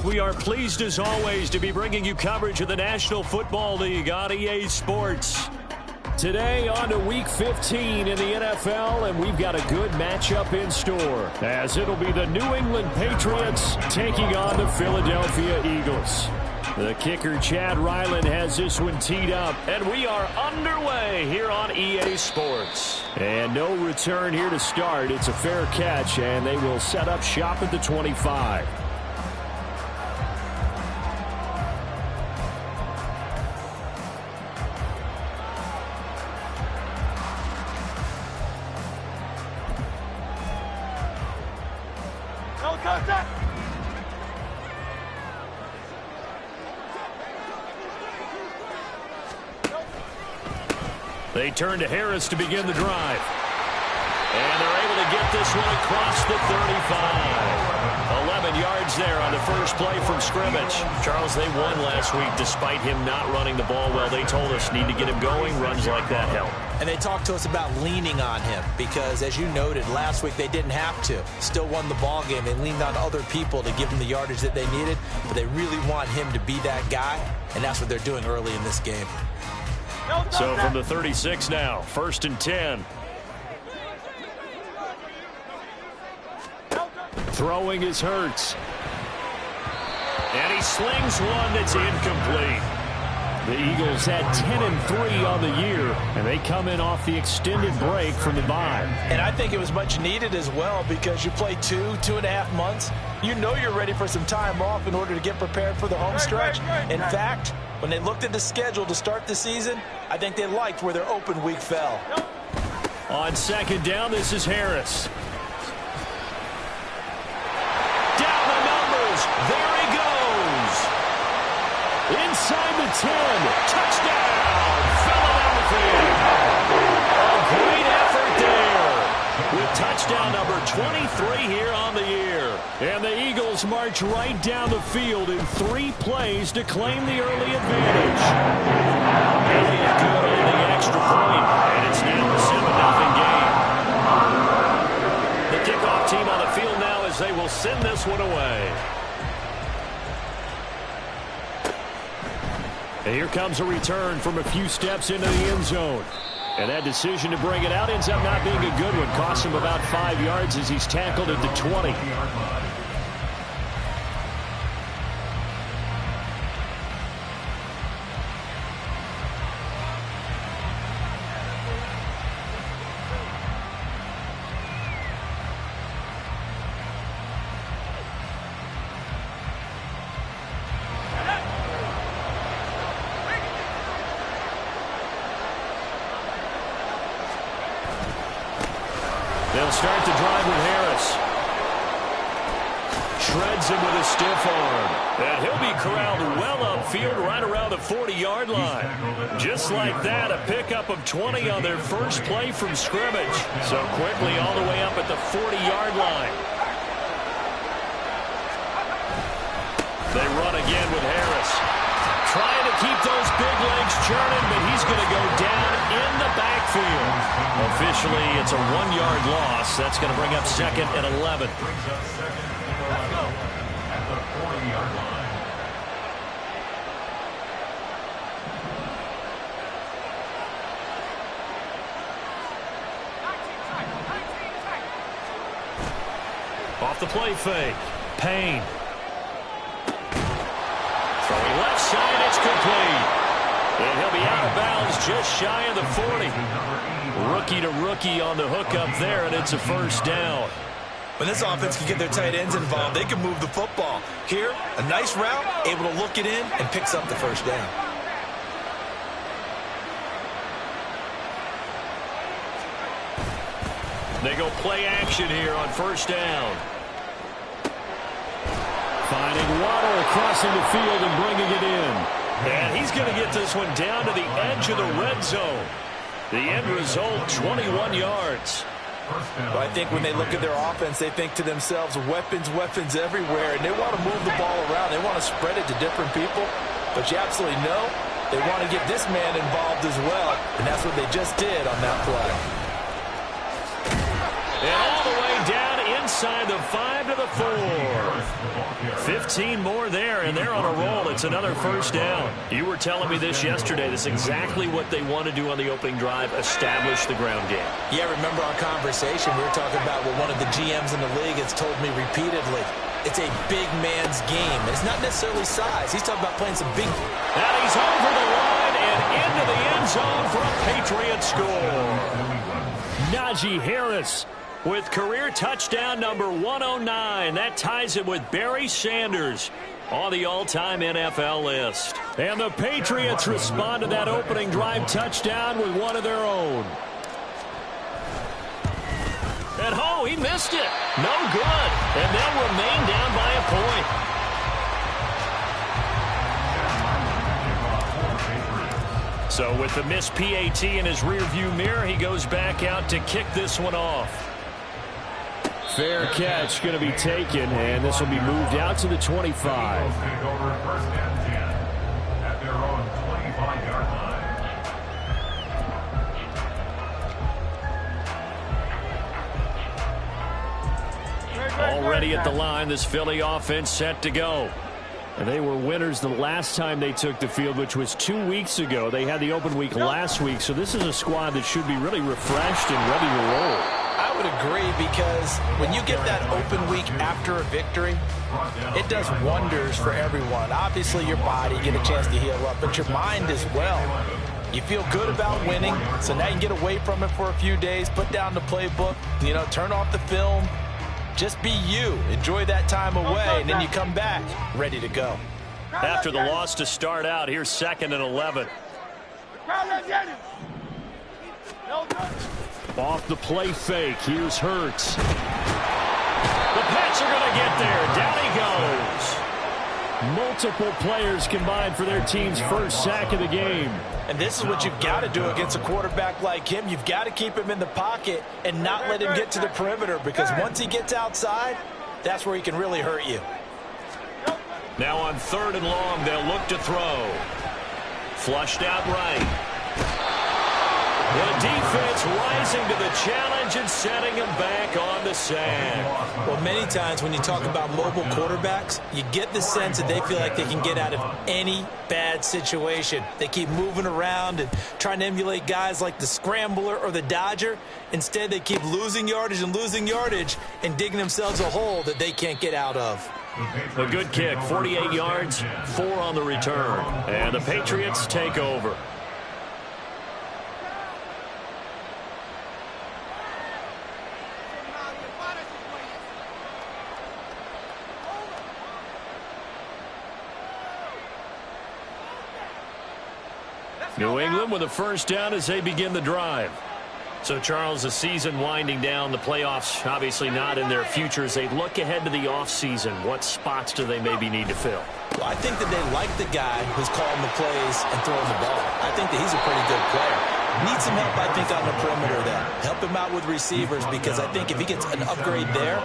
We are pleased as always to be bringing you coverage of the National Football League on EA Sports. Today on to Week 15 in the NFL, and we've got a good matchup in store, as it'll be the New England Patriots taking on the Philadelphia Eagles. The kicker, Chad Ryland, has this one teed up, and we are underway here on EA Sports. And no return here to start. It's a fair catch, and they will set up shop at the 25. They turn to Harris to begin the drive. And they're able to get this one across the 35. 11 yards there on the first play from scrimmage. Charles, they won last week despite him not running the ball well. They told us need to get him going. Runs like that help. And they talked to us about leaning on him because, as you noted, last week they didn't have to. Still won the ball game. They leaned on other people to give them the yardage that they needed, but they really want him to be that guy, and that's what they're doing early in this game. So from the 36 now, 1st and 10. Throwing is Hurts. And he slings one that's incomplete. The Eagles had 10-3 on the year, and they come in off the extended break from the bye. And I think it was much needed as well because you play 2.5 months. You know you're ready for some time off in order to get prepared for the home stretch. In fact, when they looked at the schedule to start the season, I think they liked where their open week fell. On 2nd down, this is Harris. Down the numbers. There he goes. Inside the 10. Touchdown, Philadelphia. A great effort there. With touchdown number 23 here on the year. And the Eagles march right down the field in 3 plays to claim the early advantage. Really good on the extra point, and it's now a 7-0 game. The kickoff team on the field now as they will send this one away. And here comes a return from a few steps into the end zone. And that decision to bring it out ends up not being a good one. Cost him about 5 yards as he's tackled at the 20. They'll start the drive with Harris. Shreds him with a stiff arm. And he'll be corralled well upfield right around the 40-yard line. Just like that, a pickup of 20 on their first play from scrimmage. So quickly all the way up at the 40-yard line. They run again with Harris. Trying to keep those big legs churning, but he's going to go down in the backfield. Officially, it's a 1-yard loss. That's going to bring up 2nd and 11. Off the play fake. Payne. Throwing left side, it's complete. And he'll be out of bounds just shy of the 40. Rookie to rookie on the hookup there, and it's a 1st down. When this offense can get their tight ends involved, they can move the football. Here, a nice route, able to look it in, and picks up the 1st down. They go play action here on 1st down. Finding Waddle crossing the field and bringing it in. And he's going to get this one down to the edge of the red zone. The end result, 21 yards. Well, I think when they look at their offense, they think to themselves, weapons, weapons everywhere, and they want to move the ball around. They want to spread it to different people, but you absolutely know they want to get this man involved as well, and that's what they just did on that play. And all the way down inside the 5 to the 4. 15 more there, and they're on a roll. It's another first down. You were telling me this yesterday. This is exactly what they want to do on the opening drive, establish the ground game. Yeah, remember our conversation? We were talking about what one of the GMs in the league has told me repeatedly. It's a big man's game. It's not necessarily size. He's talking about playing some big... And he's over the line and into the end zone for a Patriot score. Najee Harris with career touchdown number 109. That ties him with Barry Sanders on the all-time NFL list. And the Patriots respond to that opening drive touchdown with one of their own. And oh, he missed it. No good. And they'll remain down by a point. So with the missed PAT in his rearview mirror, he goes back out to kick this one off. Fair catch going to be taken, and this will be moved out to the 25. Already at the line, this Philly offense set to go. And they were winners the last time they took the field, which was 2 weeks ago. They had the open week last week, so this is a squad that should be really refreshed and ready to roll. I would agree, because when you get that open week after a victory, it does wonders for everyone. Obviously, your body, get a chance to heal up, but your mind as well. You feel good about winning, so now you can get away from it for a few days, put down the playbook, turn off the film. Just be you. Enjoy that time away, and then you come back ready to go. After the loss to start out, here's 2nd and 11. Off the play fake, here's Hurts. The Pats are going to get there. Down he goes. Multiple players combined for their team's first sack of the game. And this is what you've got to do against a quarterback like him. You've got to keep him in the pocket and not let him get to the perimeter, because once he gets outside, that's where he can really hurt you. Now on 3rd and long, they'll look to throw. Flushed out right. The defense rising to the challenge and setting him back on the sack. Well, many times when you talk about mobile quarterbacks, you get the sense that they feel like they can get out of any bad situation. They keep moving around and trying to emulate guys like the scrambler or the dodger. Instead, they keep losing yardage and digging themselves a hole that they can't get out of. A good kick, 48 yards, 4 on the return. And the Patriots take over. New England with a first down as they begin the drive. So, Charles, the season winding down, the playoffs obviously not in their future. As they look ahead to the offseason, what spots do they maybe need to fill? Well, I think that they like the guy who's calling the plays and throwing the ball. I think that he's a pretty good player. Needs some help, I think, on the perimeter there. Help him out with receivers, because I think if he gets an upgrade there,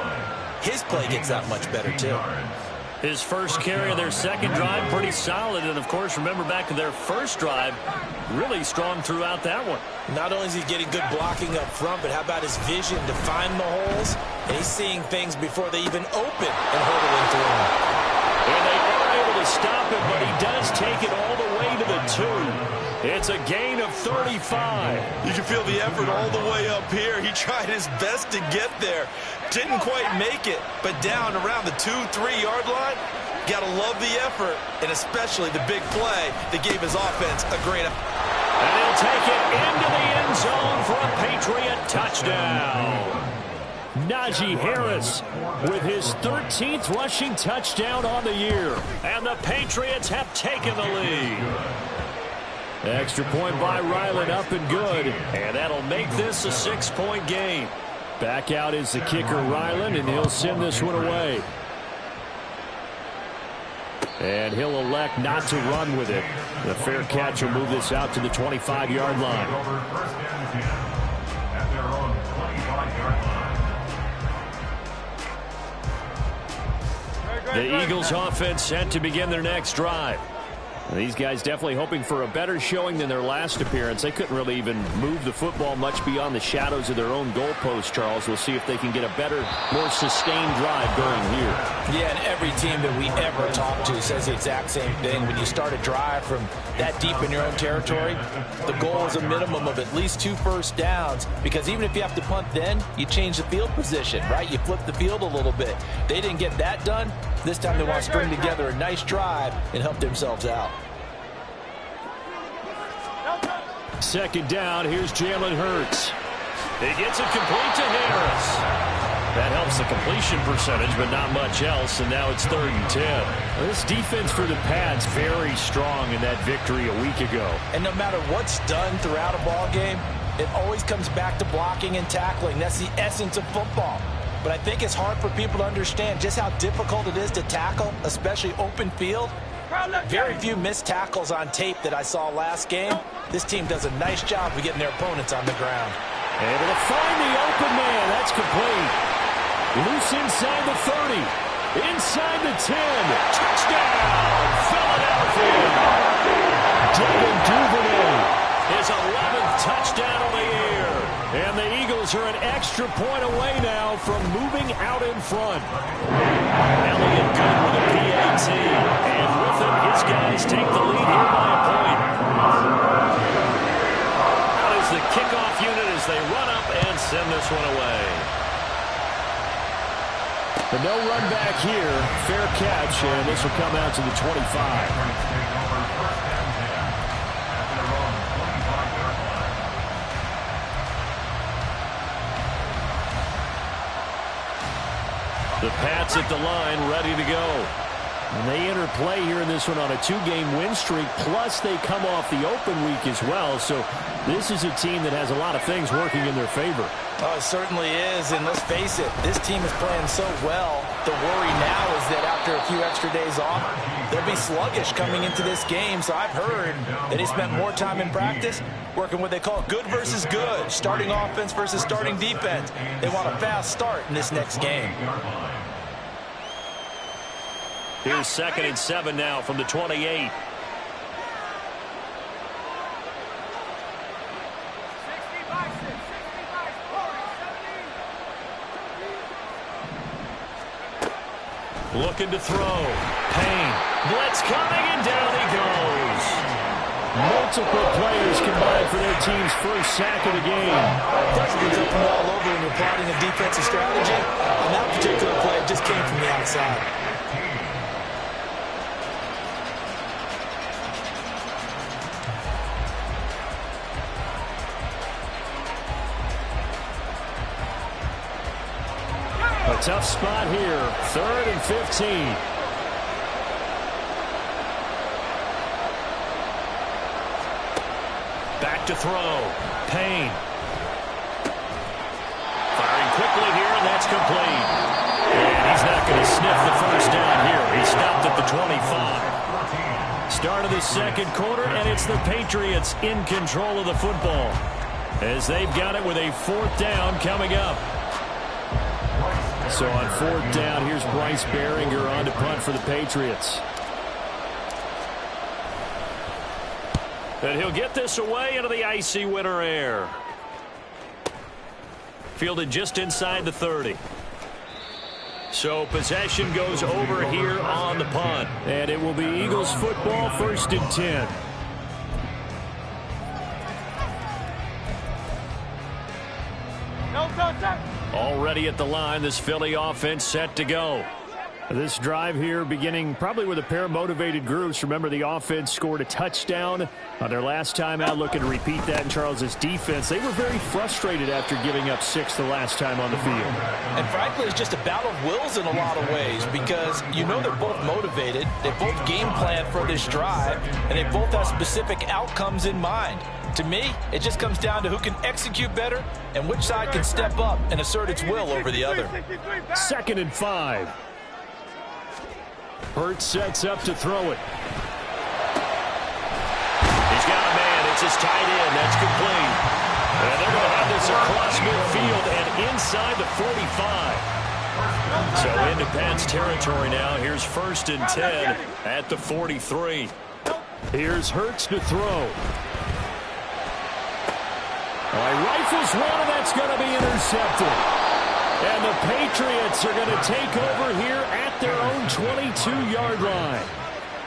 his play gets that much better, too. His first carry of their second drive, pretty solid. And, of course, remember back to their first drive, really strong throughout that one. Not only is he getting good blocking up front, but how about his vision to find the holes? And he's seeing things before they even open and hurdling through them. And they are able to stop him, but he does take it all the way to the 2. It's a gain of 35. You can feel the effort all the way up here. He tried his best to get there. Didn't quite make it, but down around the 2-3 yard line, got to love the effort, and especially the big play that gave his offense a great... And he'll take it into the end zone for a Patriot touchdown. Najee Harris with his 13th rushing touchdown on the year. And the Patriots have taken the lead. Extra point by Ryland, up and good. And that'll make this a 6-point game. Back out is the kicker, Ryland, and he'll send this one away. And he'll elect not to run with it. The fair catch will move this out to the 25-yard line. The Eagles offense set to begin their next drive. These guys definitely hoping for a better showing than their last appearance. They couldn't really even move the football much beyond the shadows of their own goalpost, Charles. We'll see if they can get a better, more sustained drive going here. Yeah, and every team that we ever talk to says the exact same thing. When you start a drive from that deep in your own territory, the goal is a minimum of at least 2 first downs, because even if you have to punt then, you change the field position, right? You flip the field a little bit. They didn't get that done. This time they want to string together a nice drive and help themselves out. Second down, here's Jalen Hurts. He gets it complete to Harris. That helps the completion percentage, but not much else, and now it's 3rd and 10. This defense for the Pats very strong in that victory a week ago. And no matter what's done throughout a ball game, it always comes back to blocking and tackling. That's the essence of football. But I think it's hard for people to understand just how difficult it is to tackle, especially open field. Very few missed tackles on tape that I saw last game. This team does a nice job of getting their opponents on the ground. Able to find the open man. That's complete. Loose inside the 30. Inside the 10. Touchdown, Philadelphia. Devin Duvernay, his 11th touchdown of the year. And the Eagles are an extra point away now from moving out in front. Elliott good with a PAT. And with him, his guys take the lead here by a point. Out is the kickoff unit as they run up and send this one away. But no run back here. Fair catch, and this will come out to the 25. The Pats at the line, ready to go. And they enter play here in this one on a 2-game win streak, plus they come off the open week as well. So this is a team that has a lot of things working in their favor. Oh, it certainly is, and let's face it, this team is playing so well. The worry now is that after a few extra days off, they'll be sluggish coming into this game. So I've heard that he spent more time in practice working what they call good versus good, starting offense versus starting defense. They want a fast start in this next game. Here's 2nd and 7 now from the 28. Looking to throw. Payne. Blitz coming, and down he goes. Multiple players combined for their team's first sack of the game. President's up and all over when you're plotting a defensive strategy. On that particular play, it just came from the outside. A tough spot here. 3rd and 15. Back to throw. Payne. Firing quickly here, and that's complete. And he's not going to sniff the first down here. He stopped at the 25. Start of the 2nd quarter, and it's the Patriots in control of the football, as they've got it with a 4th down coming up. So on 4th down, here's Bryce Behringer on to punt for the Patriots. And he'll get this away into the icy winter air. Fielded just inside the 30. So possession goes over here on the punt. And it will be Eagles football, 1st and 10. Already at the line, this Philly offense set to go. This drive here beginning probably with a pair of motivated groups. Remember, the offense scored a touchdown on their last time out, looking to repeat that in Charles's defense. They were very frustrated after giving up 6 the last time on the field. And frankly, it's just a battle of wills in a lot of ways, because you know they're both motivated. They both game plan for this drive, and they both have specific outcomes in mind. To me, it just comes down to who can execute better and which side can step up and assert its will over the other. 2nd and 5. Hurts sets up to throw it. He's got a man. It's his tight end. That's complete. And they're going to have this across midfield and inside the 45. So into Pats territory now. Here's 1st and 10 at the 43. Here's Hurts to throw. Rifles one, and that's going to be intercepted. And the Patriots are going to take over here at their own 22-yard line.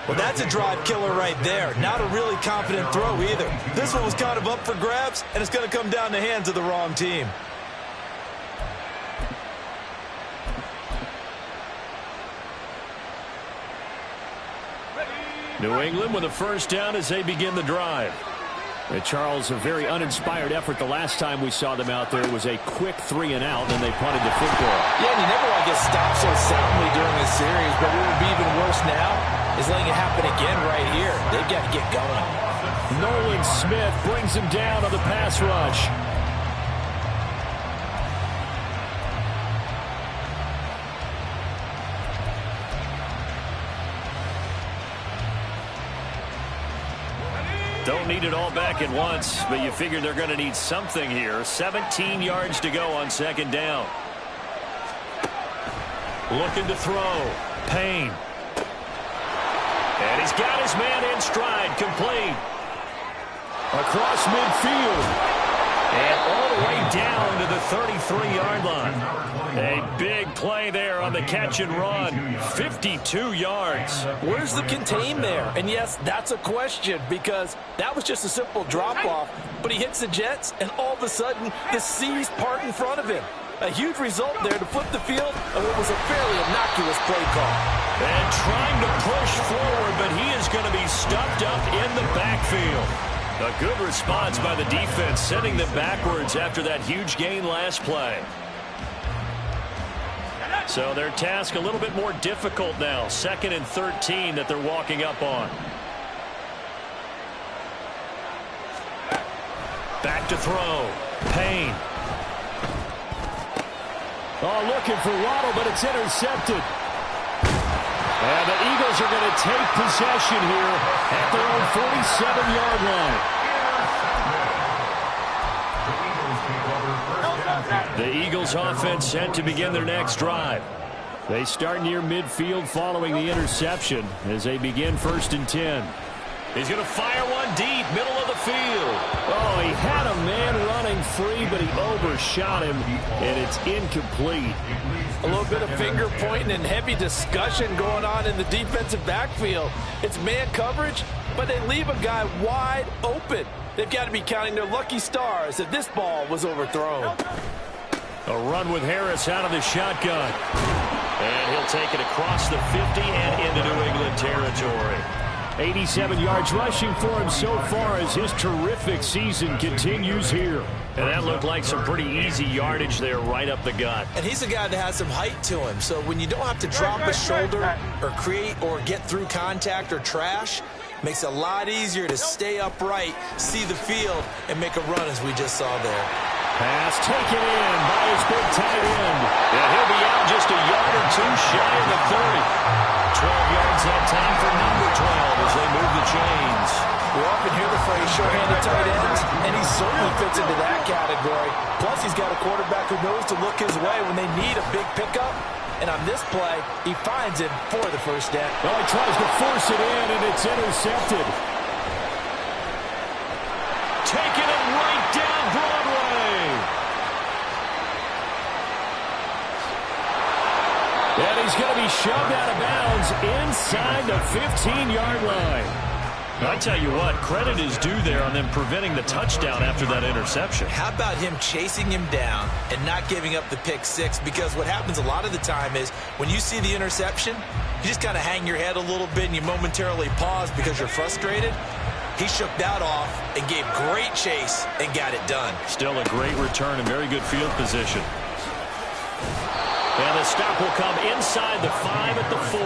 Well, that's a drive killer right there. Not a really confident throw either. This one was kind of up for grabs, and it's going to come down the hands of the wrong team. New England with a first down as they begin the drive. Charles, a very uninspired effort the last time we saw them out there. It was a quick 3-and-out, and they punted the football. Yeah, and you never want to get stopped so soundly during this series, but what would be even worse now is letting it happen again right here. They've got to get going. Nolan Smith brings him down on the pass rush. Don't need it all back at once, but you figure they're going to need something here. 17 yards to go on second down. Looking to throw. Payne. And he's got his man in stride, complete. Across midfield. And all the way down to the 33-yard line. A big play there on the catch and run. 52 yards. Where's the contain there? And yes, that's a question because that was just a simple drop-off. But he hits the Jets, and all of a sudden, the seas part in front of him. A huge result there to flip the field of what was a fairly innocuous play call. And trying to push forward, but he is going to be stuffed up in the backfield. A good response by the defense, sending them backwards after that huge gain last play. So their task a little bit more difficult now. 2nd and 13 that they're walking up on. Back to throw. Payne. Oh, looking for Waddle, but it's intercepted. And the Eagles are going to take possession here at their own 47-yard line. The Eagles offense set to begin their next drive. They start near midfield following the interception as they begin 1st and 10. He's going to fire one deep, middle of the field. Oh, he had a man running free, but he overshot him, and it's incomplete. A little bit of finger pointing and heavy discussion going on in the defensive backfield. It's man coverage, but they leave a guy wide open. They've got to be counting their lucky stars that this ball was overthrown. A run with Harris out of the shotgun. And he'll take it across the 50 and into New England territory. 87 yards rushing for him so far as his terrific season continues here. And that looked like some pretty easy yardage there right up the gut. And he's a guy that has some height to him. So when you don't have to drop a shoulder or create or get through contact or trash, makes it a lot easier to stay upright, see the field, and make a run as we just saw there. Pass taken in by his big tight end. And he'll be out just a yard or two shy of the 30. 12 yards that time for number 12 as they move the chains. We often hear the phrase show-handed tight ends, and he certainly fits into that category. Plus, he's got a quarterback who knows to look his way when they need a big pickup. And on this play, he finds him for the first down. Well, he tries to force it in, and it's intercepted. Taking it right down Broadway. And he's going to be shoved out of bounds inside the 15-yard line. I tell you what, credit is due there on them preventing the touchdown after that interception. How about him chasing him down and not giving up the pick six? Because what happens a lot of the time is when you see the interception, you just kind of hang your head a little bit and you momentarily pause because you're frustrated. He shook that off and gave great chase and got it done. Still a great return and very good field position. And the stop will come inside the 5 at the 4.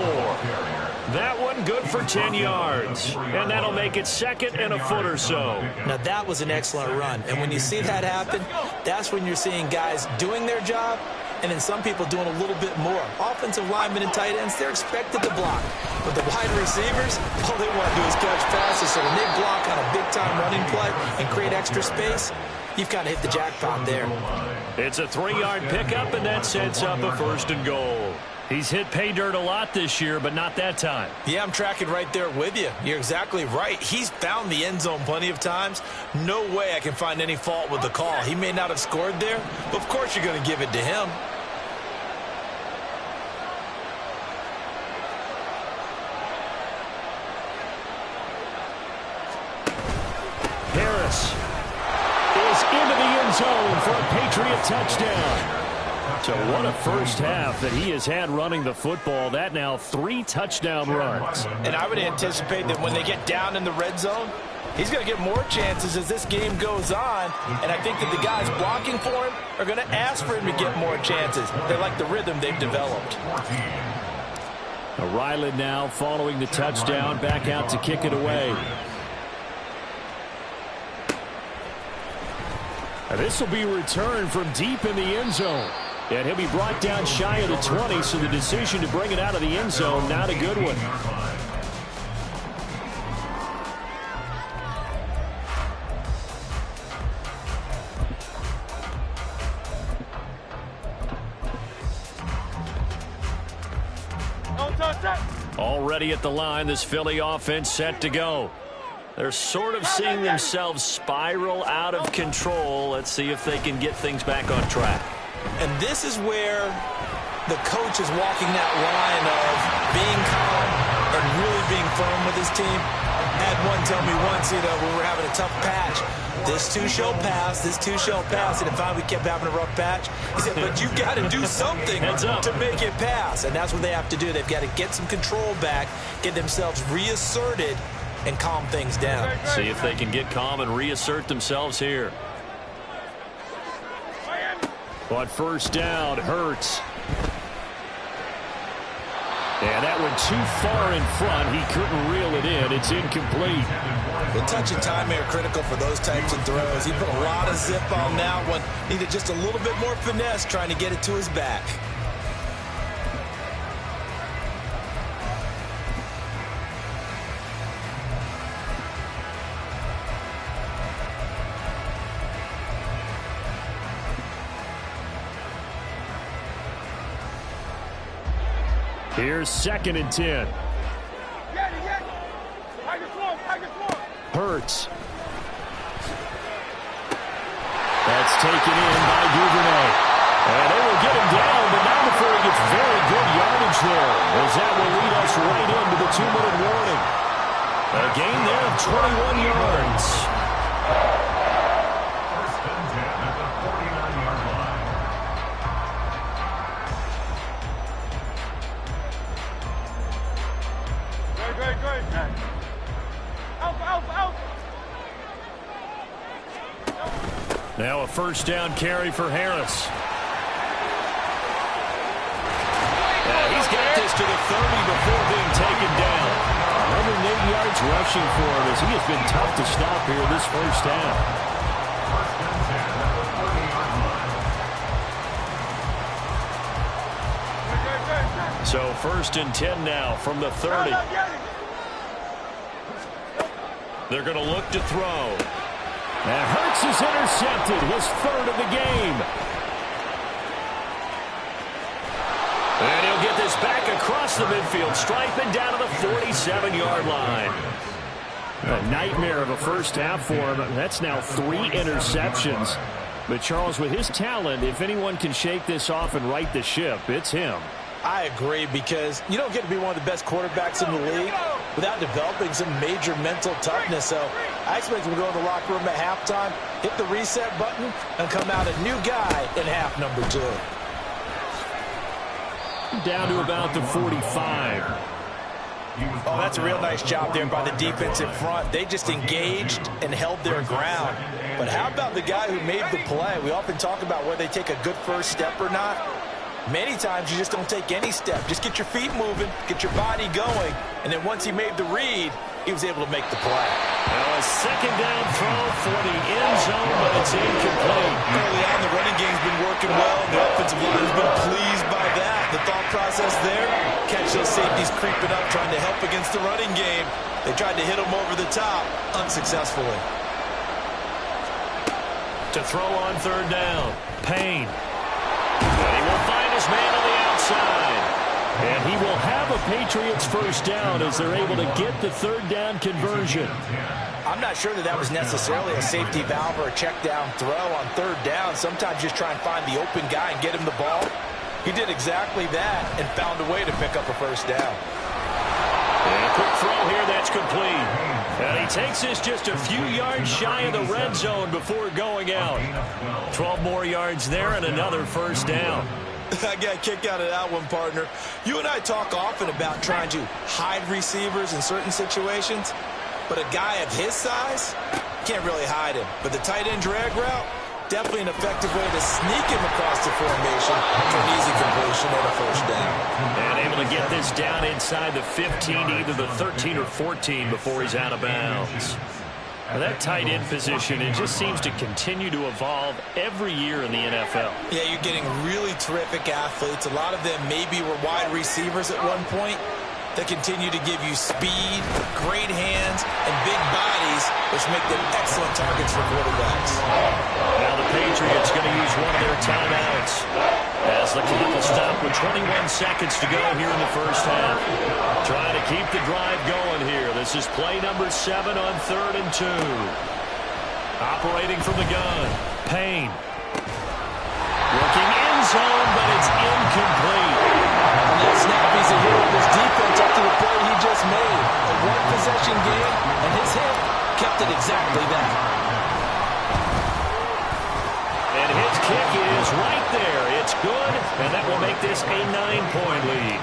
That one good for 10 yards. And that'll make it 2nd and a foot or so. Now that was an excellent run. And when you see that happen, that's when you're seeing guys doing their job and then some people doing a little bit more. Offensive linemen and tight ends, they're expected to block. But the wide receivers, all they want to do is catch passes. So when they block on a big-time running play and create extra space, you've kind of hit the jackpot there. It's a 3-yard pickup, and that sets up a 1st and goal. He's hit pay dirt a lot this year, but not that time. Yeah, I'm tracking right there with you. You're exactly right. He's found the end zone plenty of times. No way I can find any fault with the call. He may not have scored there, but of course you're going to give it to him. Harris is into the end zone for a Patriot touchdown. So what a first half that he has had running the football. That now 3 touchdown runs. And I would anticipate that when they get down in the red zone, he's going to get more chances as this game goes on. And I think that the guys blocking for him are going to ask for him to get more chances. They like the rhythm they've developed. Ryland now following the touchdown, back out to kick it away. And this will be returned from deep in the end zone. And he'll be brought down shy of the 20, so the decision to bring it out of the end zone, not a good one. Already at the line, this Philly offense set to go. They're sort of seeing themselves spiral out of control. Let's see if they can get things back on track. And this is where the coach is walking that line of being calm and really being firm with his team. I had one tell me once, when we were having a tough patch, this too shall pass, this too shall pass. And if we kept having a rough patch, he said, but you've got to do something to make it pass. And that's what they have to do. They've got to get some control back, get themselves reasserted, and calm things down. See if they can get calm and reassert themselves here. On first down, Hurts. And that went too far in front. He couldn't reel it in. It's incomplete. The touch and timing are critical for those types of throws. He put a lot of zip on that one. Needed just a little bit more finesse trying to get it to his back. Here's 2nd and 10. Hurts. That's taken in by Duvernay. And they will get him down, but not before he gets very good yardage there, as that will lead us right into the 2-minute warning. A gain there of 21 yards. Now a first down carry for Harris. He's got this to the 30 before being taken down. 108 yards rushing for him as he has been tough to stop here this first half. So 1st and 10 now from the 30. They're going to look to throw. And Hurts is intercepted, his 3rd of the game. And he'll get this back across the midfield stripe and down to the 47-yard line. A nightmare of a first half for him. That's now 3 interceptions. But Charles, with his talent, if anyone can shake this off and right the ship, it's him. I agree, because you don't get to be one of the best quarterbacks in the league without developing some major mental toughness. So I expect him to go in the locker room at halftime, hit the reset button, and come out a new guy in half number 2. Down to about the 45. Oh, that's a real nice job there by the defense in front. They just engaged and held their ground. But how about the guy who made the play? We often talk about whether they take a good first step or not. Many times you just don't take any step. Just get your feet moving, get your body going, and then once he made the read, he was able to make the play. Now a 2nd down throw for the end zone, but it's incomplete. Early on, the running game's been working well. The offensive line has been pleased by that. The thought process there, catch those safeties creeping up, trying to help against the running game. They tried to hit him over the top, unsuccessfully. To throw on 3rd down, Payne. And he will find his man on the outside. And he will have a Patriots first down as they're able to get the third down conversion. I'm not sure that was necessarily a safety valve or a check down throw on third down. Sometimes just try and find the open guy and get him the ball. He did exactly that and found a way to pick up a first down. And a quick throw here, that's complete. And he takes this just a few yards shy of the red zone before going out. 12 more yards there and another first down. I got a kick out of that one, partner. You and I talk often about trying to hide receivers in certain situations, but a guy of his size can't really hide him. But the tight end drag route, definitely an effective way to sneak him across the formation for an easy completion and a first down. And able to get this down inside the 15, either the 13 or 14 before he's out of bounds. Now that tight end position, it just seems to continue to evolve every year in the NFL. Yeah, you're getting really terrific athletes. A lot of them maybe were wide receivers at one point. They continue to give you speed, great hands, and big bodies, which make them excellent targets for quarterbacks. Now the Patriots going to use one of their timeouts as the clock will stop with 21 seconds to go here in the first half. Trying to keep the drive going here. This is play number 7 on 3rd and 2. Operating from the gun, Payne. Looking end zone, but it's incomplete. And that snap, he's a hero of his defense up to the play he just made. A one-possession game, and his hit kept it exactly that. And his kick is right there. It's good, and that will make this a 9-point lead.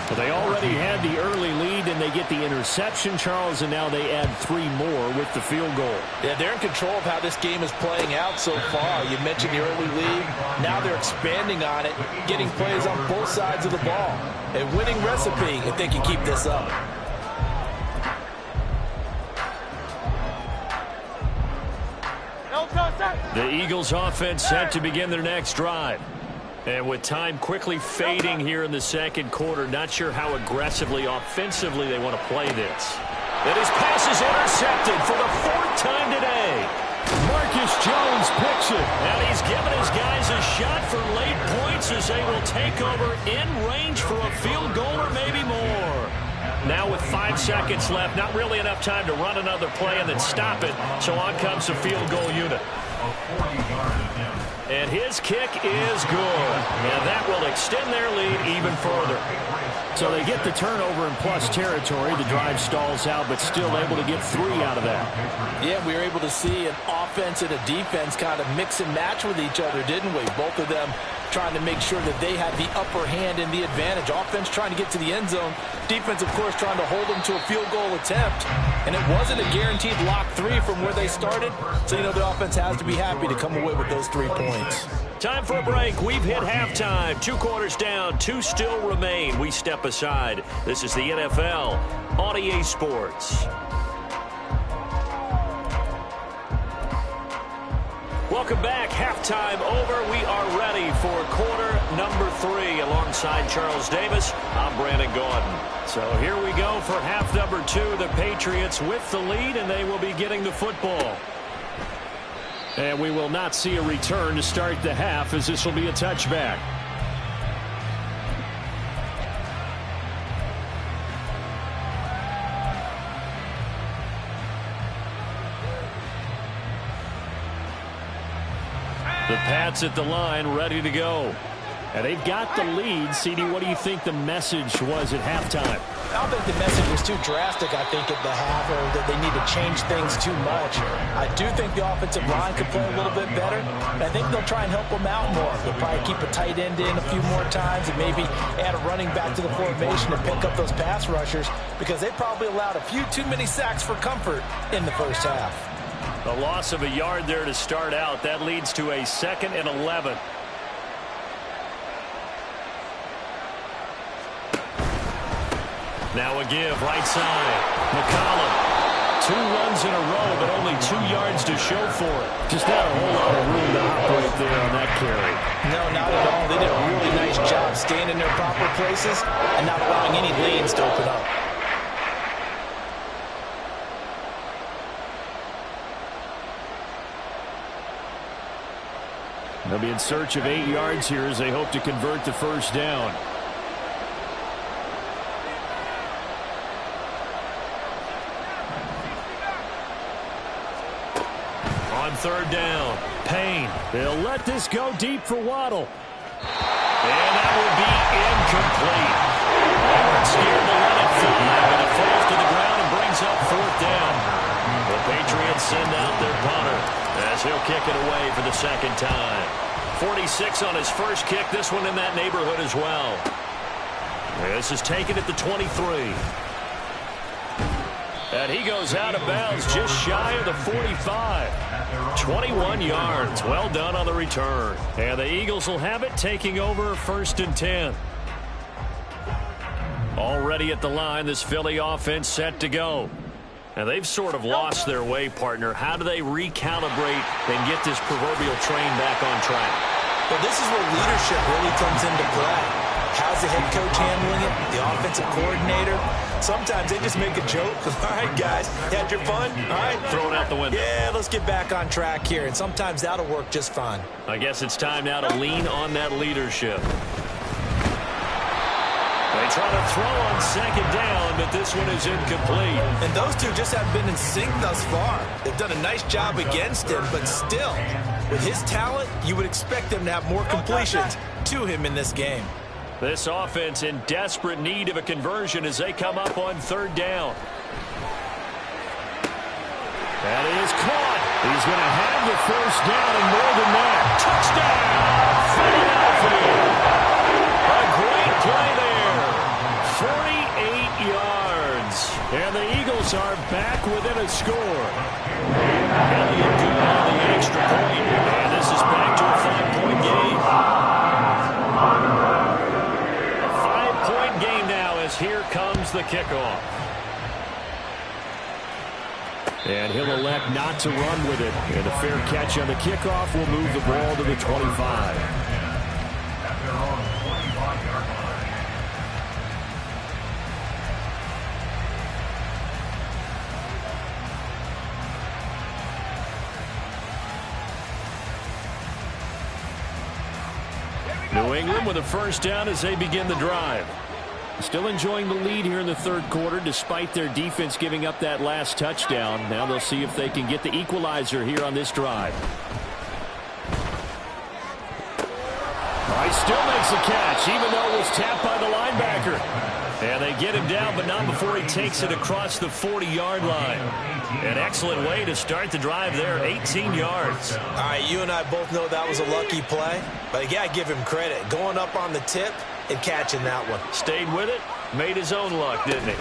Well, they already had the early lead, and they get the interception, Charles, and now they add 3 more with the field goal. Yeah, they're in control of how this game is playing out so far. You mentioned the early lead. Now they're expanding on it, getting plays on both sides of the ball. A winning recipe if they can keep this up. The Eagles offense set to begin their next drive. And with time quickly fading here in the second quarter, not sure how aggressively, offensively they want to play this. And his pass is intercepted for the 4th time today. Marcus Jones picks it. And he's given his guys a shot for late points as they will take over in range for a field goal or maybe more. Now with 5 seconds left, not really enough time to run another play and then stop it. So on comes the field goal unit. And his kick is good. And that will extend their lead even further. So they get the turnover in plus territory. The drive stalls out, but still able to get 3 out of that. Yeah, we were able to see an offense and a defense kind of mix and match with each other, didn't we? Both of them trying to make sure that they had the upper hand and the advantage. Offense trying to get to the end zone. Defense, of course, trying to hold them to a field goal attempt. And it wasn't a guaranteed lock 3 from where they started. So, you know, the offense has to be happy to come away with those 3 points. Time for a break. We've hit halftime. 2 quarters down. 2 still remain. We step aside. This is the NFL on EA Sports. Welcome back. Halftime over. We are ready for quarter number 3. Alongside Charles Davis, I'm Brandon Gordon. So here we go for half number 2. The Patriots with the lead, and they will be getting the football. And we will not see a return to start the half, as this will be a touchback. The Pats at the line, ready to go. And they've got the lead. CD, what do you think the message was at halftime? I don't think the message was too drastic, I think, at the half, or that they need to change things too much. I do think the offensive line could play a little bit better. I think they'll try and help them out more. They'll probably keep a tight end in a few more times and maybe add a running back to the formation and pick up those pass rushers, because they probably allowed a few too many sacks for comfort in the first half. A loss of a yard there to start out. That leads to a 2nd and 11. Now a give, right side. McCollum. 2 runs in a row, but only 2 yards to show for it. Just not a whole lot of room to operate there on that carry. No, not at all. They did a really nice job staying in their proper places and not allowing any lanes to open up. They'll be in search of 8 yards here as they hope to convert the first down. on third down. Payne. They'll let this go deep for Waddle. And that would be incomplete. They weren't scared to let it fly, but it falls to the ground and brings up fourth down. The Patriots send out their punter as he'll kick it away for the second time. 46 on his first kick. This one in that neighborhood as well. This is taken at the 23. And he goes out of bounds just shy of the 45. 21 yards. Well done on the return. And the Eagles will have it, taking over 1st and 10. Already at the line, this Philly offense set to go. And they've sort of lost their way, partner. How do they recalibrate and get this proverbial train back on track? Well, this is where leadership really comes into play. How's the head coach handling it? The offensive coordinator? Sometimes they just make a joke. All right, guys, you had your fun? All right. Throw it out the window. Yeah, let's get back on track here. And sometimes that'll work just fine. I guess it's time now to lean on that leadership. They try to throw on second down, but this one is incomplete. And those two just haven't been in sync thus far. They've done a nice job against him, but still, with his talent, you would expect them to have more completions to him in this game. This offense in desperate need of a conversion as they come up on third down. That is caught. He's going to have the first down and more than that. Touchdown, Philadelphia. A great play there. 48 yards. And the Eagles are back within a score. Elliott good on the extra point. And this is back to a 5-point game. Game now as here comes the kickoff. And he'll elect not to run with it. And a fair catch on the kickoff will move the ball to the 25. New England with a first down as they begin the drive. Still enjoying the lead here in the third quarter despite their defense giving up that last touchdown. Now they'll see if they can get the equalizer here on this drive. He still makes a catch even though it was tapped by the linebacker. And they get him down, but not before he takes it across the 40-yard line. An excellent way to start the drive there, 18 yards. All right, you and I both know that was a lucky play, but I got to give him credit. Going up on the tip and catching that one. Stayed with it, made his own luck, didn't he?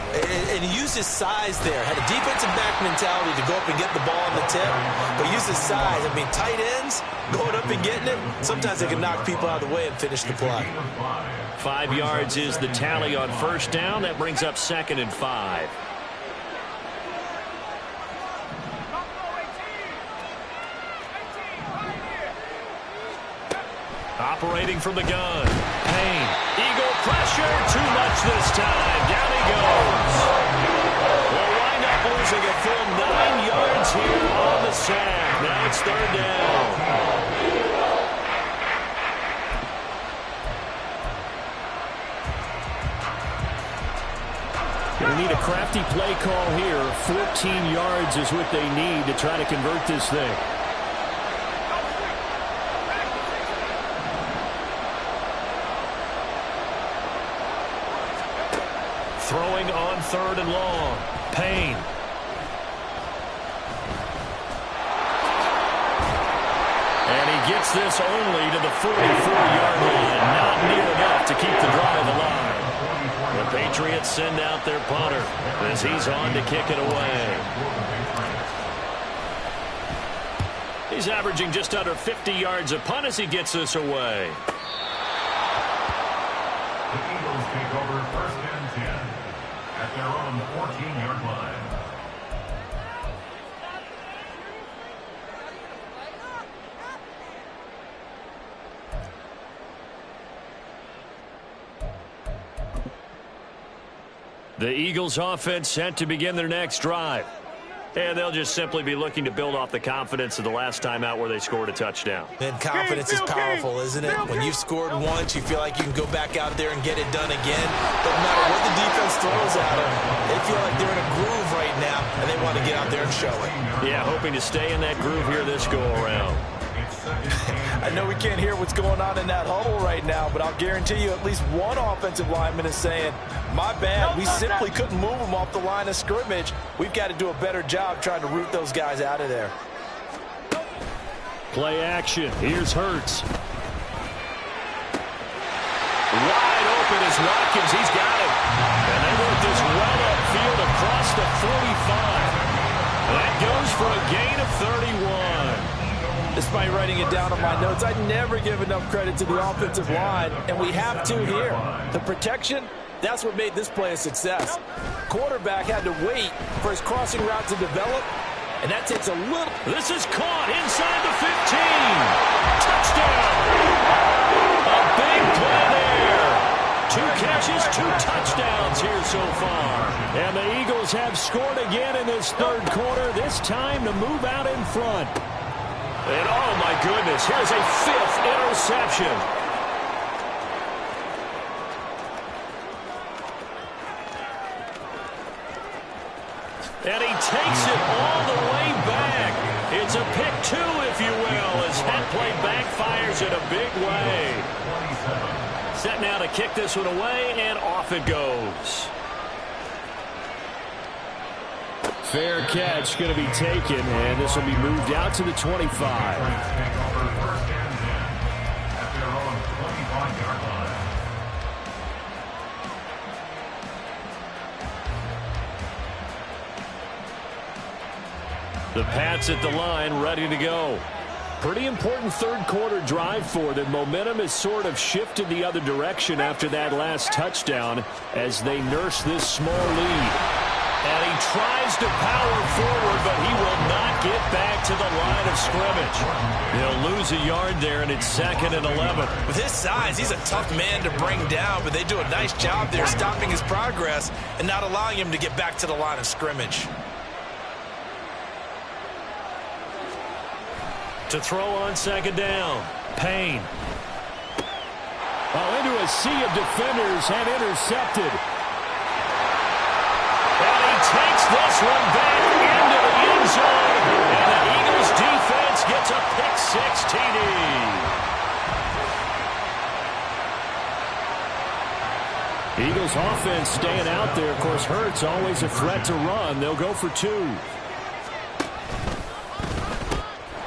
And he used his size there. Had a defensive back mentality to go up and get the ball on the tip, but used his size. I mean, tight ends, going up and getting it, sometimes they can knock people out of the way and finish the play. 5 yards is the tally on first down. That brings up 2nd and 5. Operating from the gun. Payne. Eagle pressure. Too much this time. Down he goes. We'll wind up losing a full 9 yards here on the sack. Now it's third down. They need a crafty play call here. 14 yards is what they need to try to convert this thing. Throwing on third and long. Payne. And he gets this only to the 44-yard line. Not near enough to keep the drive alive. The Patriots send out their punter as he's on to kick it away. He's averaging just under 50 yards a punt as he gets this away. The Eagles take over 1st and 10 at their own 14-yard line. The Eagles offense set to begin their next drive. And they'll just simply be looking to build off the confidence of the last time out where they scored a touchdown. And confidence is powerful, isn't it? When you've scored once, you feel like you can go back out there and get it done again. But no matter what the defense throws at them, they feel like they're in a groove right now, and they want to get out there and show it. Yeah, hoping to stay in that groove here this go-around. I know we can't hear what's going on in that huddle right now, but I'll guarantee you at least one offensive lineman is saying, my bad, we simply couldn't move them off the line of scrimmage. We've got to do a better job trying to root those guys out of there. Play action. Here's Hurts. Wide open is Watkins. He's got it. And they work this well upfield across the 45. That goes for a gain of 31. Despite writing it down on my notes, I never give enough credit to the offensive line, and we have to here. The protection, that's what made this play a success. Quarterback had to wait for his crossing route to develop, and that takes a little. This is caught inside the 15. Touchdown. A big play there. 2 catches, 2 touchdowns here so far. And the Eagles have scored again in this third quarter, this time to move out in front. And oh my goodness, here's a 5th interception. And he takes it all the way back. It's a pick 2, if you will, as that play backfires in a big way. Set now to kick this one away, and off it goes. Fair catch going to be taken, and this will be moved out to the 25. The Pats at the line, ready to go. Pretty important third quarter drive for them. Momentum has sort of shifted the other direction after that last touchdown as they nurse this small lead. And he tries to power forward, but he will not get back to the line of scrimmage. He'll lose a yard there, and it's 2nd and 11. With his size, he's a tough man to bring down, but they do a nice job there stopping his progress and not allowing him to get back to the line of scrimmage. To throw on 2nd down, Payne. Into a sea of defenders and intercepted. And he takes this one back into the end zone. And the Eagles defense gets a pick-6 TD. Eagles offense staying out there. Of course, Hurts always a threat to run. They'll go for 2.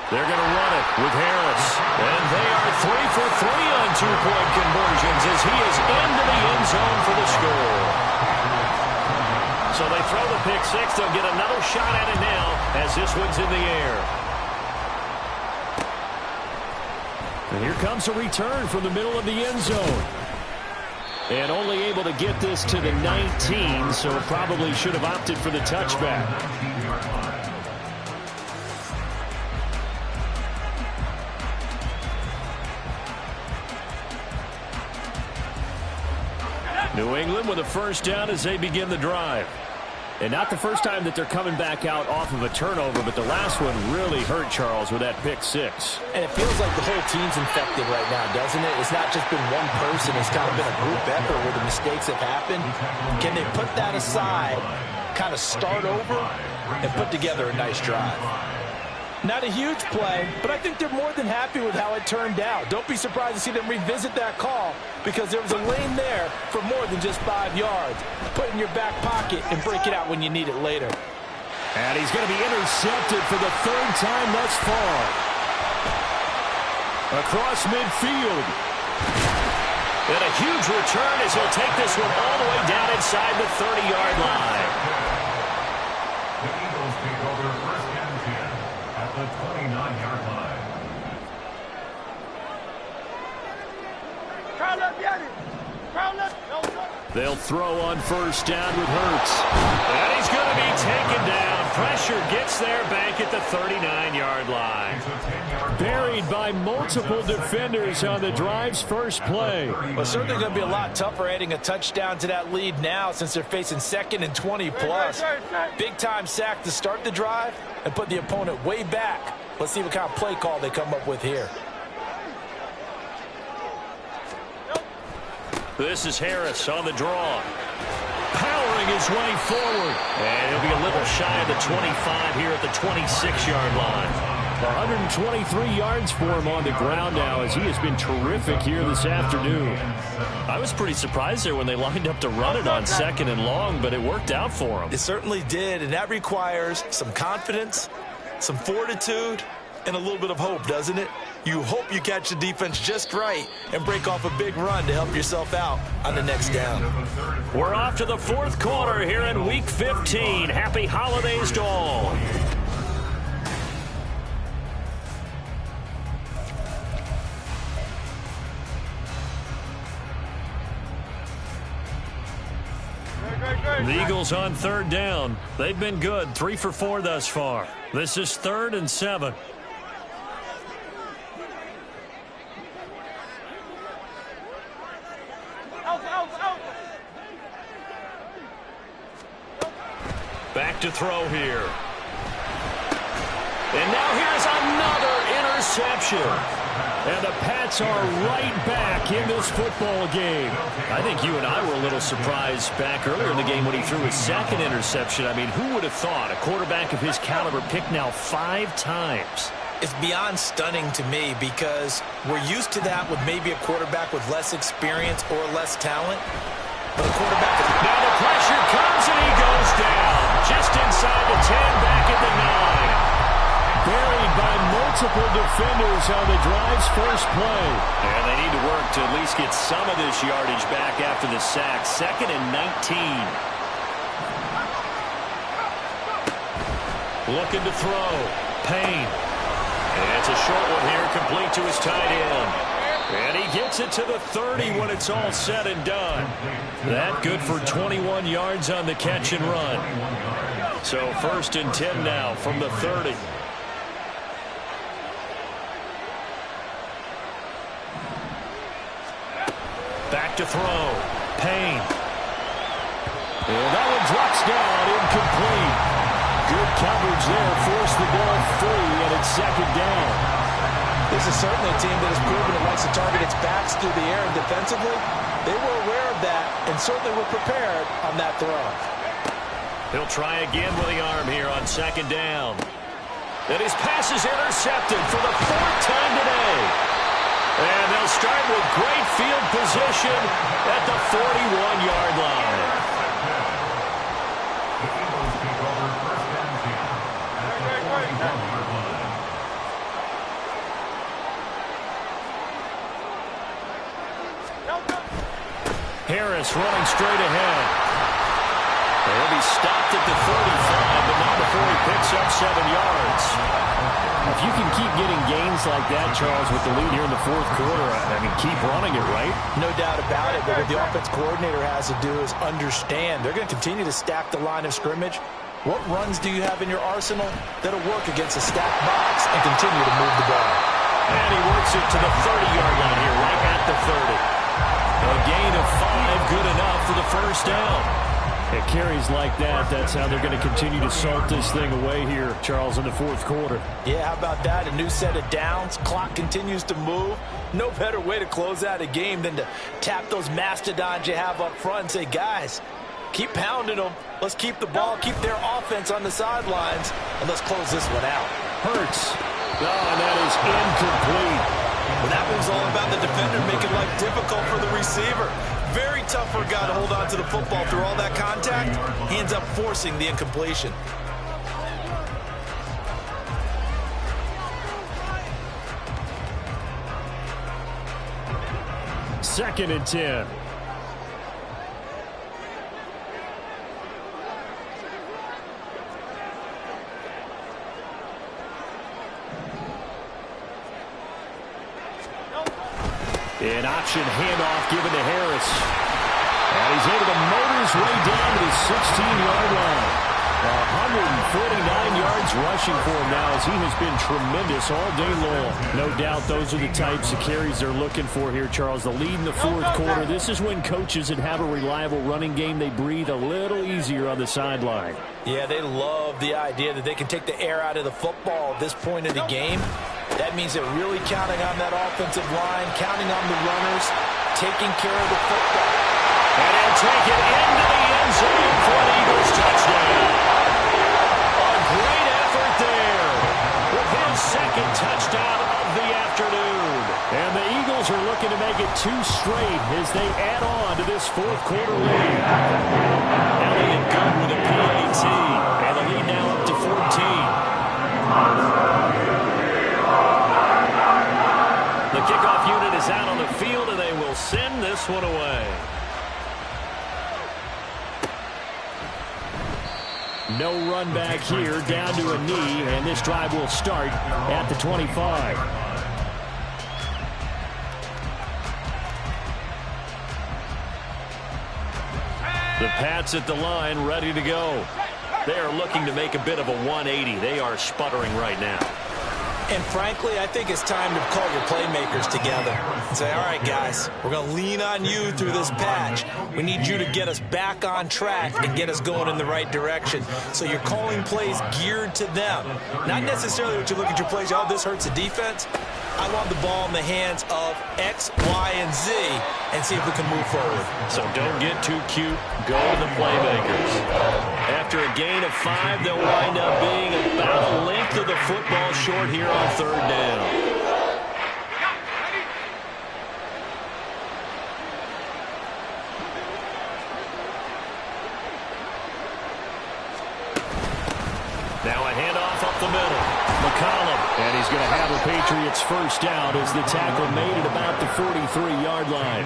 They're going to run it with Harris. And they are 3 for 3 on 2-point conversions as he is into the end zone for the score. So they throw the pick-6. They'll get another shot at it now as this one's in the air. And here comes a return from the middle of the end zone. And only able to get this to the 19, so probably should have opted for the touchback. New England with a first down as they begin the drive. And not the first time that they're coming back out off of a turnover, but the last one really hurt Charles with that pick-6. And it feels like the whole team's infected right now, doesn't it? It's not just been one person. It's kind of been a group effort where the mistakes have happened. Can they put that aside, kind of start over, and put together a nice drive? Not a huge play, but I think they're more than happy with how it turned out. Don't be surprised to see them revisit that call because there was a lane there for more than just 5 yards. Put it in your back pocket and break it out when you need it later. And he's going to be intercepted for the 3rd time thus far. Across midfield. And a huge return as he'll take this one all the way down inside the 30-yard line. The Eagles take over 1st and 10 at the 29-yard line. They'll throw on first down with Hurts. And he's going to be taken down. Pressure gets there back at the 39-yard line. Buried by multiple defenders on the drive's first play. Well, certainly going to be a lot tougher adding a touchdown to that lead now since they're facing 2nd and 20+. Big-time sack to start the drive and put the opponent way back. Let's see what kind of play call they come up with here. This is Harris on the draw. Powering maneuvering his way forward. And he'll be a little shy of the 25 here at the 26-yard line. 123 yards for him on the ground now as he has been terrific here this afternoon. I was pretty surprised there when they lined up to run it on 2nd and long, but it worked out for him. It certainly did, and that requires some confidence, some fortitude, and a little bit of hope, doesn't it? You hope you catch the defense just right and break off a big run to help yourself out on the next down. We're off to the fourth quarter here in Week 15. Happy holidays to all. The Eagles on 3rd down. They've been good, 3 for 4 thus far. This is 3rd and 7. Back to throw here. And now here's another interception. And the Pats are right back in this football game. I think you and I were a little surprised back earlier in the game when he threw his 2nd interception. I mean, who would have thought a quarterback of his caliber picked now 5 times? It's beyond stunning to me because we're used to that with maybe a quarterback with less experience or less talent. But a quarterback... Now the pressure comes and he goes down. Just inside the 10, back at the 9. Buried by multiple defenders on the drive's first play. And they need to work to at least get some of this yardage back after the sack. 2nd and 19. Looking to throw. Payne. And it's a short one here, complete to his tight end. And he gets it to the 30 when it's all said and done. That good for 21 yards on the catch and run. So 1st and 10 now from the 30. Back to throw. Payne. And that one drops down, incomplete. Good coverage there, forced the ball free, and it's 2nd down. This is certainly a team that has proven it likes to target its backs through the air, and defensively, they were aware of that and certainly were prepared on that throw. He'll try again with the arm here on 2nd down. And his pass is intercepted for the 4th time today. And they'll start with great field position at the 41-yard line. Harris running straight ahead. He'll be stopped at the 35, but not before he picks up 7 yards. If you can keep getting gains like that, Charles, with the lead here in the 4th quarter, I mean, keep running it, right? No doubt about it, but what the offense coordinator has to do is understand. They're going to continue to stack the line of scrimmage. What runs do you have in your arsenal that'll work against a stacked box and continue to move the ball? And he works it to the 30-yard line here, right at the 30. A gain of 5, good enough for the 1st down. It carries like that. That's how they're going to continue to salt this thing away here, Charles, in the 4th quarter. Yeah, how about that? A new set of downs. Clock continues to move. No better way to close out a game than to tap those mastodons you have up front and say, guys, keep pounding them. Let's keep the ball, keep their offense on the sidelines, and let's close this one out. Hurts. Oh, and that is incomplete. Well, that one's all about the defender making life difficult for the receiver. Very tough for a guy to hold on to the football through all that contact. He ends up forcing the incompletion. Second and 10. An option handoff given to Harris. And he's able to motor his way down to the 16-yard line. 149 yards rushing for him now as he has been tremendous all day long. No doubt those are the types of carries they're looking for here, Charles. The lead in the 4th quarter. This is when coaches that have a reliable running game, they breathe a little easier on the sideline. Yeah, they love the idea that they can take the air out of the football at this point in the game. That means they're really counting on that offensive line, counting on the runners, taking care of the football. And he'll take it into the end zone for straight as they add on to this fourth quarter lead. Elliott good with a PAT, and the lead now up to 14. The kickoff unit is out on the field, and they will send this one away. No run back here, down to a knee, and this drive will start at the 25. The Pats at the line, ready to go. They are looking to make a bit of a 180. They are sputtering right now. And frankly, I think it's time to call your playmakers together and say, all right, guys, we're going to lean on you through this patch. We need you to get us back on track and get us going in the right direction. So you're calling plays geared to them. Not necessarily what you look at your plays, oh, this hurts the defense. I want the ball in the hands of X, Y, and Z and see if we can move forward. So don't get too cute. Go to the playmakers. After a gain of 5, they'll wind up being about a length of the football short here on third down. Now a handoff up the middle. McCollum, and he's going to have a Patriots first down as the tackle made at about the 43-yard line.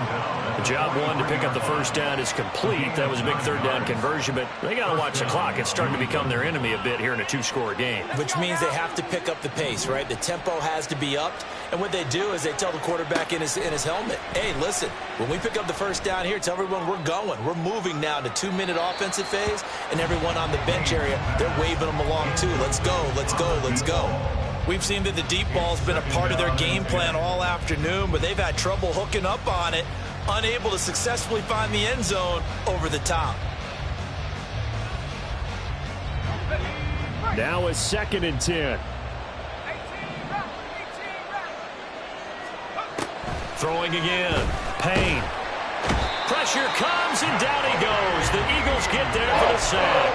The job one to pick up the first down is complete. That was a big third down conversion, but they got to watch the clock. It's starting to become their enemy a bit here in a 2-score game. Which means they have to pick up the pace, right? The tempo has to be upped, and what they do is they tell the quarterback in his helmet, hey, listen, when we pick up the first down here, tell everyone we're going. We're moving now to 2-minute offensive phase, and everyone on the bench area, they're waving them along too. Let's go, let's go, let's go. We've seen that the deep ball's been a part of their game plan all afternoon, but they've had trouble hooking up on it, unable to successfully find the end zone over the top. Now a 2nd and 10. Throwing again. Payne. Pressure comes, and down he goes. The Eagles get there for the sack.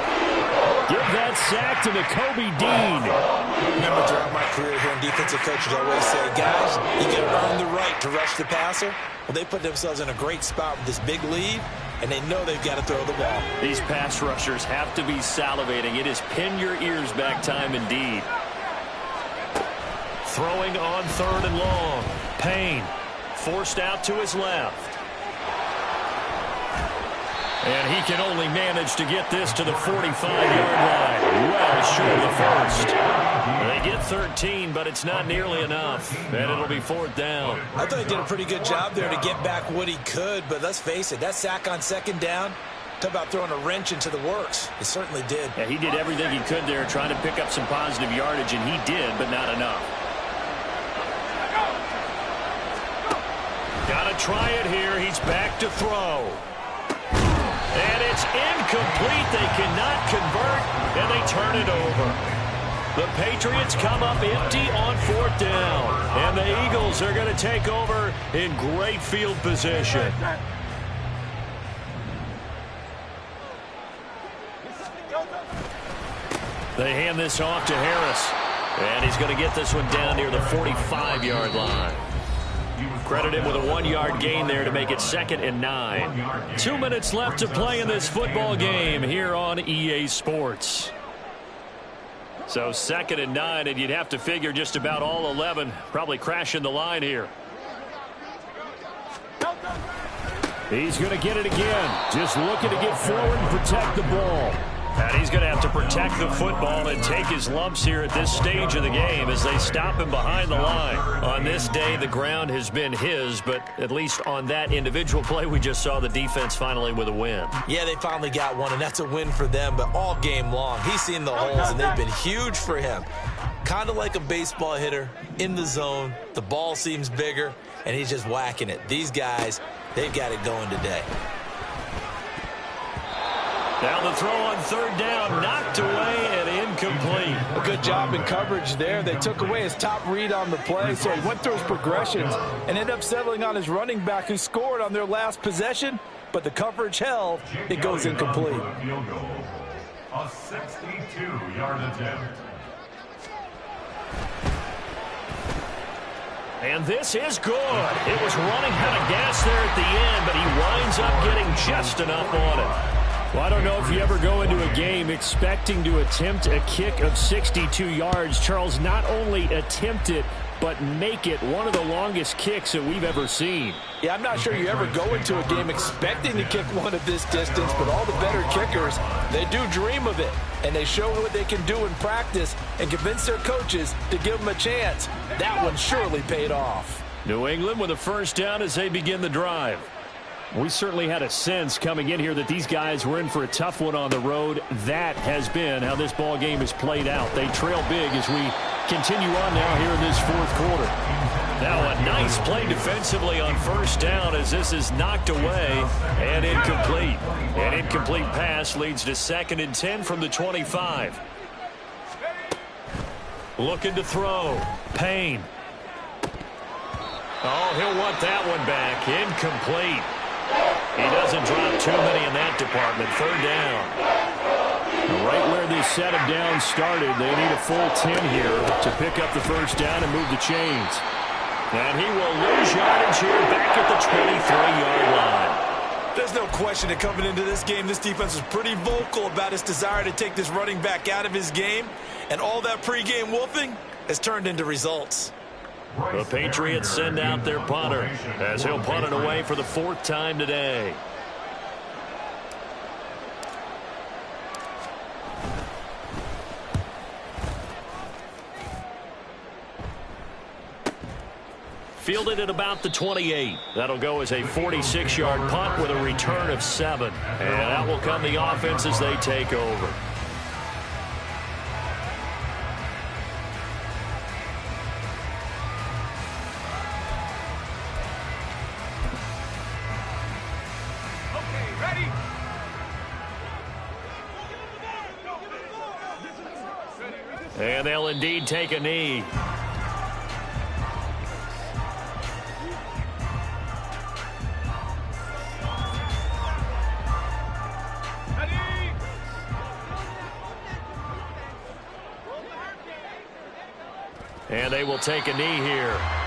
Give that sack to Nakobe Dean. Remember, throughout my career here in defensive coaches, I always say, guys, you got to earn the right to rush the passer. Well, they put themselves in a great spot with this big lead, and they know they've got to throw the ball. These pass rushers have to be salivating. It is pin your ears back time indeed. Throwing on 3rd and long. Payne forced out to his left. And he can only manage to get this to the 45-yard line. Well short of the first. They get 13, but it's not nearly enough. And it'll be 4th down. I thought he did a pretty good job there to get back what he could. But let's face it, that sack on 2nd down, talk about throwing a wrench into the works. It certainly did. Yeah, he did everything he could there trying to pick up some positive yardage, and he did, but not enough. Got to try it here. He's back to throw. And it's incomplete. They cannot convert, and they turn it over. The Patriots come up empty on 4th down, and the Eagles are going to take over in great field position. They hand this off to Harris, and he's going to get this one down near the 45-yard line. Credit him with a 1-yard gain there to make it 2nd and 9. 2 minutes left to play in this football game here on EA Sports. So 2nd and 9, and you'd have to figure just about all 11 probably crashing the line here. He's going to get it again. Just looking to get forward and protect the ball. And he's going to have to protect the football and take his lumps here at this stage of the game as they stop him behind the line. On this day, the ground has been his, but at least on that individual play, we just saw the defense finally with a win. Yeah, they finally got one, and that's a win for them, but all game long, he's seen the holes, and they've been huge for him. Kind of like a baseball hitter in the zone. The ball seems bigger, and he's just whacking it. These guys, they've got it going today. Now the throw on 3rd down, knocked away and incomplete. A good job in coverage there. They took away his top read on the play, so he went through his progressions and ended up settling on his running back who scored on their last possession, but the coverage held. It goes incomplete. Field goal. A 62-yard attempt. And this is good. It was running out of gas there at the end, but he winds up getting just enough on it. Well, I don't know if you ever go into a game expecting to attempt a kick of 62 yards. Charles, not only attempt it, but make it one of the longest kicks that we've ever seen. Yeah, I'm not sure you ever go into a game expecting to kick one of this distance, but all the better kickers, they do dream of it. And they show what they can do in practice and convince their coaches to give them a chance. That one surely paid off. New England with a first down as they begin the drive. We certainly had a sense coming in here that these guys were in for a tough one on the road. That has been how this ball game has played out. They trail big as we continue on now here in this fourth quarter. Now a nice play defensively on first down as this is knocked away and incomplete. An incomplete pass leads to 2nd and 10 from the 25. Looking to throw. Payne. Oh, he'll want that one back. Incomplete. He doesn't drop too many in that department. 3rd down. Right where this set of downs started, they need a full 10 here to pick up the first down and move the chains. And he will lose yardage here back at the 23-yard line. There's no question that coming into this game, this defense was pretty vocal about its desire to take this running back out of his game. And all that pregame wolfing has turned into results. The Patriots send out their punter as he'll punt it away for the 4th time today. Fielded at about the 28. That'll go as a 46-yard punt with a return of 7. And out will come the offense as they take over. And they'll indeed take a knee. And they will take a knee here.